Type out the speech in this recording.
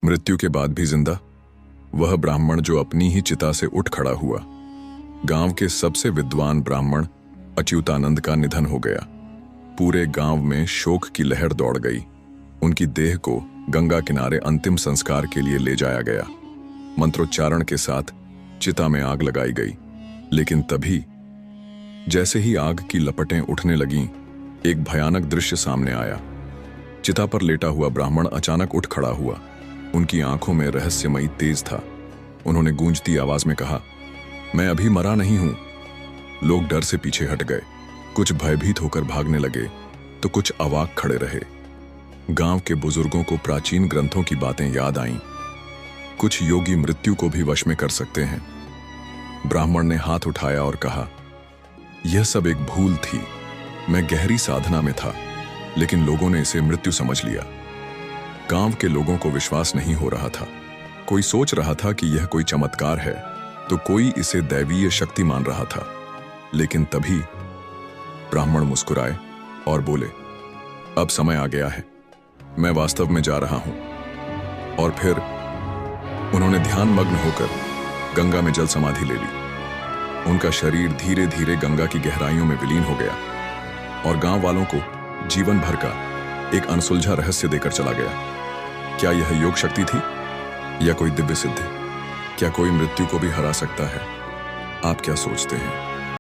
मृत्यु के बाद भी जिंदा, वह ब्राह्मण जो अपनी ही चिता से उठ खड़ा हुआ। गांव के सबसे विद्वान ब्राह्मण अच्युतानंद का निधन हो गया। पूरे गांव में शोक की लहर दौड़ गई। उनकी देह को गंगा किनारे अंतिम संस्कार के लिए ले जाया गया। मंत्रोच्चारण के साथ चिता में आग लगाई गई, लेकिन तभी जैसे ही आग की लपटें उठने लगीं, एक भयानक दृश्य सामने आया। चिता पर लेटा हुआ ब्राह्मण अचानक उठ खड़ा हुआ। उनकी आंखों में रहस्यमयी तेज था। उन्होंने गूंजती आवाज में कहा, मैं अभी मरा नहीं हूं। लोग डर से पीछे हट गए। कुछ भयभीत होकर भागने लगे तो कुछ अवाक खड़े रहे। गांव के बुजुर्गों को प्राचीन ग्रंथों की बातें याद आईं। कुछ योगी मृत्यु को भी वश में कर सकते हैं। ब्राह्मण ने हाथ उठाया और कहा, यह सब एक भूल थी। मैं गहरी साधना में था, लेकिन लोगों ने इसे मृत्यु समझ लिया। गांव के लोगों को विश्वास नहीं हो रहा था। कोई सोच रहा था कि यह कोई चमत्कार है, तो कोई इसे दैवीय शक्ति मान रहा था। लेकिन तभी ब्राह्मण मुस्कुराए और बोले, अब समय आ गया है, मैं वास्तव में जा रहा हूं। और फिर उन्होंने ध्यानमग्न होकर गंगा में जल समाधि ले ली। उनका शरीर धीरे धीरे गंगा की गहराइयों में विलीन हो गया और गांव वालों को जीवन भर का एक अनसुलझा रहस्य देकर चला गया। क्या यह योग शक्ति थी या कोई दिव्य सिद्धि? क्या कोई मृत्यु को भी हरा सकता है? आप क्या सोचते हैं?